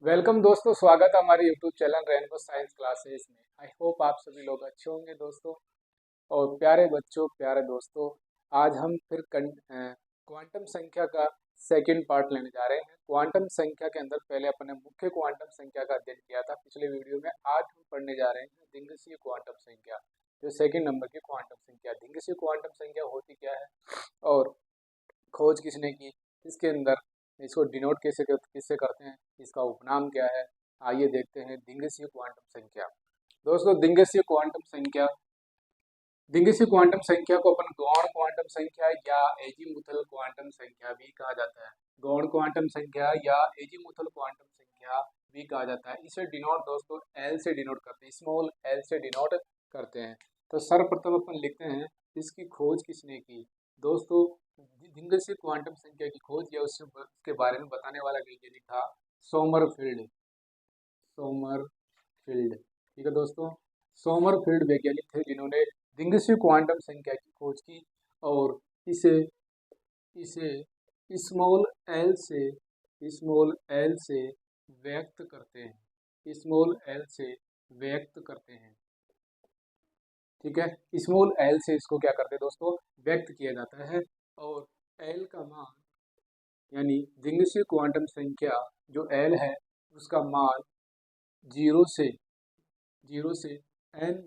Welcome दोस्तों, स्वागत है हमारे YouTube channel rainbow science classes में। आई होप आप सभी लोग अच्छे होंगे दोस्तों। और प्यारे बच्चों, प्यारे दोस्तों, आज हम फिर क्वांटम संख्या का सेकंड पार्ट लेने जा रहे हैं। क्वांटम संख्या के अंदर पहले अपने मुख्य क्वांटम संख्या का अध्ययन किया था पिछले वीडियो में। आज हम पढ़ने जा रहे हैं दिंगसीय क्वांटम संख्या, जो सेकंड नंबर की क्वांटम संख्या। दिंगसीय क्वांटम संख्या होती क्या है और खोज किसने की, इसके अंदर इसको डिनोट किससे करते हैं, इसका उपनाम क्या है, आइए देखते हैं दिंगसीय क्वांटम संख्या। दोस्तों, दिंगसीय क्वांटम संख्या को अपन गौण क्वांटम संख्या या एजीमुथल क्वांटम संख्या भी कहा जाता है। गौण क्वांटम संख्या या एजीमुथल क्वांटम संख्या भी कहा जाता है। इसे डिनोट दोस्तों एल से डिनोट करते हैं, स्मॉल एल से डिनोट करते हैं। तो सर्वप्रथम अपन लिखते हैं इसकी खोज किसने की। दोस्तों, दिंगसीय क्वांटम संख्या की खोज या उसके बारे में बताने वाला वैज्ञानिक था सोमरफील्ड। सोमरफील्ड, ठीक है दोस्तों। सोमरफील्ड वैज्ञानिक थे जिन्होंने दिंगसीय क्वांटम संख्या की खोज की और इसे इसे स्मॉल एल से व्यक्त करते हैं, स्मॉल एल से व्यक्त करते हैं। ठीक है, स्मॉल एल से इसको क्या करते हैं दोस्तों, व्यक्त किया जाता है। और एल का मान यानी दिंगसीय क्वांटम संख्या जो एल है उसका मान जीरो से एन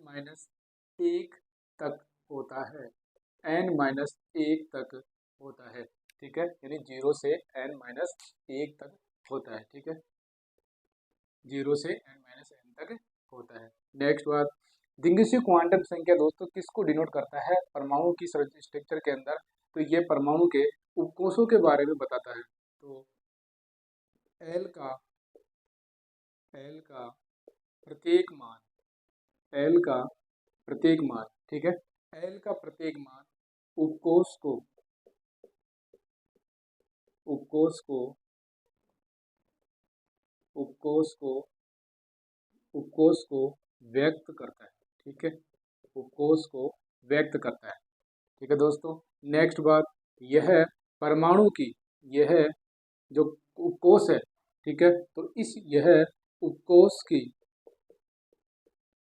माइनस एक तक होता है। n-1 तक होता है, ठीक है। यानी 0 से n-1 तक होता है, ठीक है। 0 से n-n तक होता है। नेक्स्ट बात, दिंगसीय क्वांटम संख्या दोस्तों किसको डिनोट करता है, परमाणु की स्ट्रक्चर के अंदर। तो ये परमाणु के उपकोषों के बारे में बताता है। तो एल का प्रत्येक मान एल का प्रत्येक मान, ठीक है। एल का प्रत्येक मान उपकोष को उपकोष को उपकोष को उपकोष को व्यक्त करता है, ठीक है। उपकोष को व्यक्त करता है, ठीक है दोस्तों। नेक्स्ट बात, यह परमाणु की यह जो उपकोष है, ठीक है, तो इस यह उपकोष की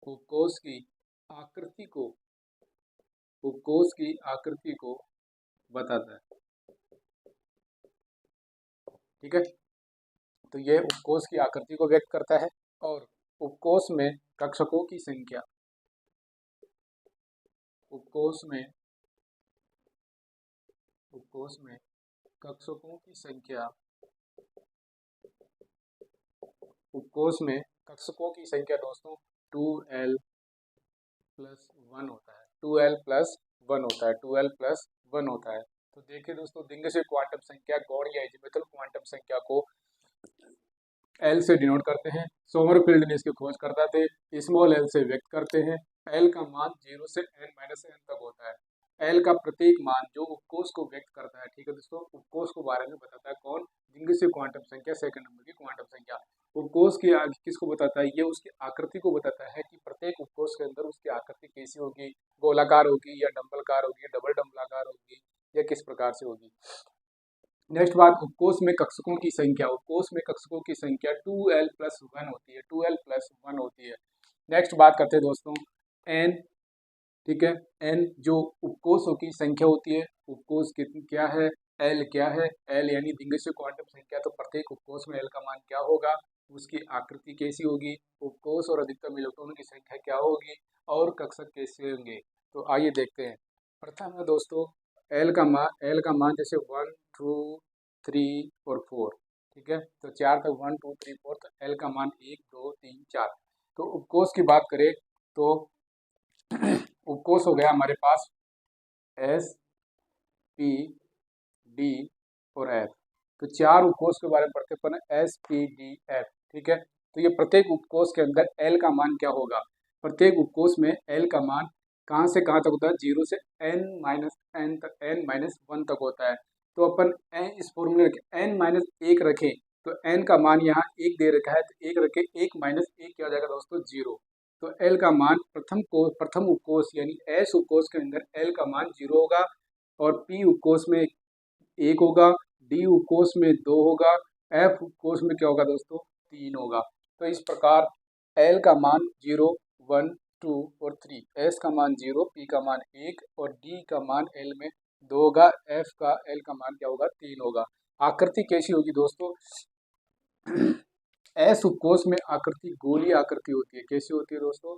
उपकोष की आकृति को उपकोष की आकृति को बताता है, ठीक है। तो यह उपकोष की आकृति को व्यक्त करता है। और उपकोष में कक्षकों की संख्या उपकोष में कक्षकों की संख्या उपकोष में कक्षकों की संख्या दोस्तों 2l प्लस 1 होता है। 2l प्लस 1 होता है, 2l प्लस 1 होता है। तो देखिए दोस्तों, दिंगसीय क्वांटम संख्या गौण या एजीमुथल क्वांटम संख्या को एल से डिनोट करते हैं। सोमरफील्ड ने इसकी खोज करता थे। स्मॉल एल से व्यक्त करते हैं। एल का मान 0 से n-n तक होता है। एल का प्रत्येक मान जो उपकोष को व्यक्त करता है, ठीक है दोस्तों। उपकोष के बारे में बताता है कौन, दिंगसीय क्वांटम संख्या सेकंड नंबर की क्वांटम संख्या। उपकोष की किसको बताता है, ये उसकी आकृति को बताता है कि प्रत्येक उपकोष के अंदर उसकी आकृति कैसी होगी, गोलाकार होगी या डंबलकार होगी, डबल डंबलाकार होगी, या किस प्रकार से होगी। नेक्स्ट बात, उपकोष में कक्षकों की संख्या 2l प्लस 1 होती है, 2l प्लस 1 होती है। नेक्स्ट बात करते हैं दोस्तों एन, ठीक है। एन जो उपकोषों की संख्या होती है, उपकोष कितनी क्या है, एल क्या है। एल यानी दिंगसीय क्वांटम संख्या, तो प्रत्येक उपकोष में एल का मान क्या होगा, उसकी आकृति कैसी होगी, उपकोष और अधिकतम इलेक्ट्रॉनों की संख्या क्या होगी, और कक्षक कैसे होंगे। तो आइए देखते हैं। प्रथम है दोस्तों एल का मान जैसे 1 2 3 और 4, ठीक है। तो 4 तक 1 2 3 4, तो एल का मान 1 2 3 4। तो उपकोष की बात करें तो उपकोष हो गया हमारे पास एस पी डी और एफ। तो 4 उपकोष के बारे में पढ़ते अपन एस पी डी एफ, ठीक है। तो ये प्रत्येक उपकोष के अंदर एल का मान क्या होगा, प्रत्येक उपकोष में एल का मान कहाँ से कहाँ तक होता है, 0 से n-1 तक होता है। तो अपन इस फॉर्मूले n-1 रखें, तो n का मान यहाँ 1 दे रखा है, तो 1 रखें, 1-1 क्या हो जाएगा दोस्तों, 0। तो एल का मान प्रथम उपकोष यानी एस उपकोष के अंदर एल का मान 0 होगा, और पी उपकोष में 1 होगा, डी उपकोष में 2 होगा, एफ कोस में क्या होगा दोस्तों, 3 होगा। तो इस प्रकार एल का मान 0, 1, 2 और 3, एस का मान 0, पी का मान 1 और डी का मान एल में 2 होगा, एफ का एल का मान क्या होगा, 3 होगा। आकृति कैसी होगी दोस्तों, एस उपकोष में आकृति गोलीय आकृति होती है। कैसी होती है दोस्तों,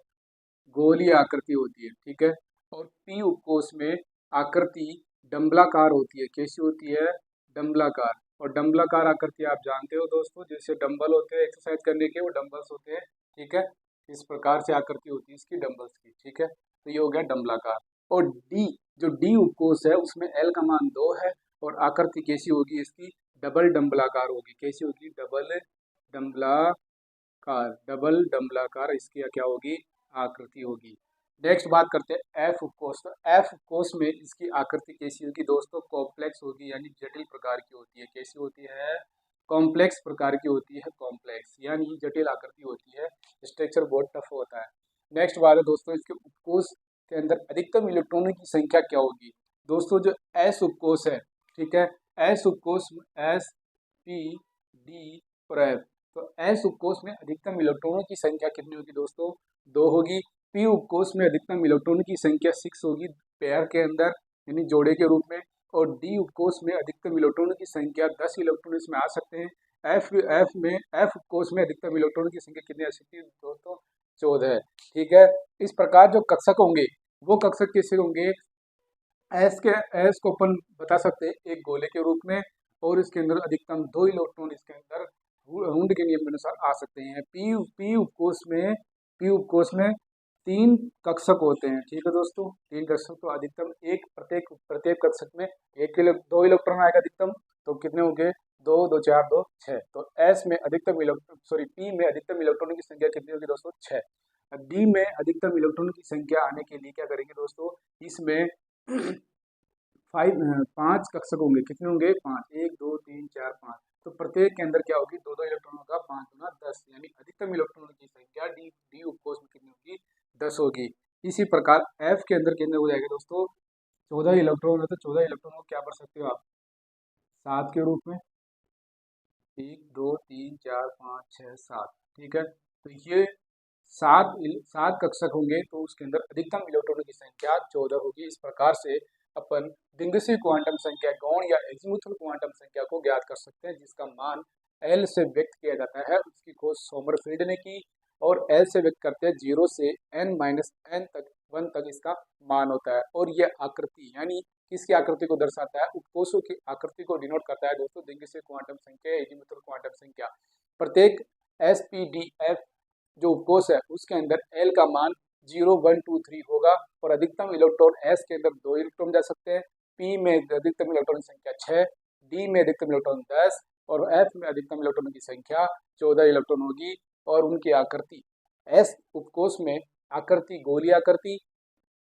गोलीय आकृति होती है, ठीक है। और पी उपकोष में आकृति डंबलाकार होती है। कैसी होती है, डंबलाकार। और डंबलाकार आकृति आप जानते हो दोस्तों, जैसे डंबल होते हैं एक्सरसाइज करने के, वो डंबल्स होते हैं, ठीक है। इस प्रकार से आकृति होती है इसकी डंबल्स की, ठीक है। तो ये हो गया डंबलाकार। और डी, जो डी उपकोष है उसमें एल का मान 2 है और आकृति कैसी होगी इसकी, डबल डंबलाकार होगी। कैसी होगी, डबल डंबलाकार, डबल डंबलाकार इसकी क्या होगी, आकृति होगी। नेक्स्ट बात करते हैं एफ उपकोष। तो एफ उपकोष में इसकी आकृति कैसी होगी दोस्तों, कॉम्प्लेक्स होगी, यानी जटिल प्रकार की होती है। कैसी होती है, कॉम्प्लेक्स प्रकार की होती है, कॉम्प्लेक्स यानी जटिल आकृति होती है, स्ट्रक्चर बहुत टफ होता है। नेक्स्ट बात है दोस्तों, इसके उपकोष के अंदर अधिकतम इलेक्ट्रॉनों की संख्या क्या होगी दोस्तों, जो एस उपकोष है, ठीक है, एस उपकोष, एस पी डी और एफ। तो एस उपकोष में अधिकतम इलेक्ट्रॉनों की संख्या कितनी होगी दोस्तों, 2 होगी। पी उपकोष में अधिकतम इलेक्ट्रॉनों की संख्या 6 होगी पेयर के अंदर, यानी जोड़े के रूप में। और डी उपकोष में अधिकतम इलेक्ट्रॉनों की संख्या 10 इलेक्ट्रॉन इसमें आ सकते हैं। एफ उपकोष में अधिकतम इलेक्ट्रॉनों की संख्या कितनी आ सकती है दोस्तों, 14 है, ठीक है। इस प्रकार जो कक्षक होंगे वो कक्षक कैसे होंगे, एस को अपन बता सकते हैं एक गोले के रूप में, और इसके अंदर अधिकतम 2 इलेक्ट्रॉन इसके अंदर हुंड के नियम के अनुसार आ सकते हैं। पी उपकोष में 3 कक्षक होते हैं, ठीक है दोस्तों, 3 कक्षक। तो अधिकतम एक प्रत्येक कक्षक में 2 इलेक्ट्रॉन आएगा अधिकतम। तो कितने हो गए, 2, 2, 4, 2, 6। तो एस में अधिकतम पी में अधिकतम इलेक्ट्रॉनों की संख्या कितनी होगी दोस्तों, 6। डी में अधिकतम इलेक्ट्रॉनों की संख्या आने के लिए क्या करेंगे दोस्तों, इसमें 5 कक्षक होंगे। कितने होंगे, 5, 1, 2, 3, 4, 5। तो प्रत्येक के अंदर क्या होगी, 2 इलेक्ट्रॉनों का 5 गुना 10, यानी अधिकतम इलेक्ट्रॉनों की संख्या डी उपकोष में कितनी होगी, 10 होगी। इसी प्रकार एफ के अंदर कितने हो जाएगा दोस्तों, 14 इलेक्ट्रॉन है। तो 14 इलेक्ट्रॉन को क्या पढ़ सकते हो आप, 7 के रूप में, 1, 2, 3, 4, 5, 6, 7, ठीक है। तो ये 7 कक्षक होंगे, तो उसके अंदर अधिकतम इलेक्ट्रॉनों की संख्या 14 होगी। इस प्रकार से अपन डिंगसी क्वांटम संख्या गौण या एजीमुथल क्वांटम संख्या को ज्ञात कर सकते हैं, जिसका मान एल से व्यक्त किया जाता है। उसकी खोज सोमरफील्ड ने की, और एल से व्यक्त करते हैं 0 से n-n तक 1 तक इसका मान होता है। और यह आकृति यानी किसकी आकृति को दर्शाता है, उपकोषों की आकृति को डिनोट करता है दोस्तों, डिंगसी क्वांटम संख्या, एजीमुथल क्वांटम संख्या। प्रत्येक SPDF जो उपकोष है उसके अंदर एल का मान 0, 1, 2, 3 होगा, और अधिकतम इलेक्ट्रॉन एस के अंदर 2 इलेक्ट्रॉन जा सकते हैं। पी में अधिकतम इलेक्ट्रॉन की संख्या 6, डी में अधिकतम इलेक्ट्रॉन 10 और एफ में अधिकतम इलेक्ट्रॉनों की संख्या 14 इलेक्ट्रॉन होगी। और उनकी आकृति, एस उपकोष में आकृति गोलीय आकृति,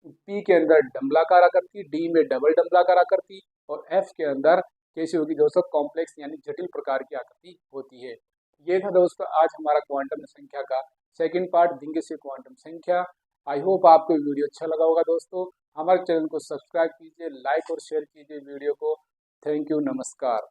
पी के अंदर डंबलाकार आकृति, डी में डबल डंबलाकार आकृति, और एफ के अंदर कैसी होगी दोस्तों, कॉम्प्लेक्स यानी जटिल प्रकार की आकृति होती है। ये था दोस्तों आज हमारा क्वांटम संख्या का सेकंड पार्ट, डिंगसी क्वांटम संख्या। आई होप आपको वीडियो अच्छा लगा होगा दोस्तों। हमारे चैनल को सब्सक्राइब कीजिए, लाइक और शेयर कीजिए वीडियो को। थैंक यू, नमस्कार।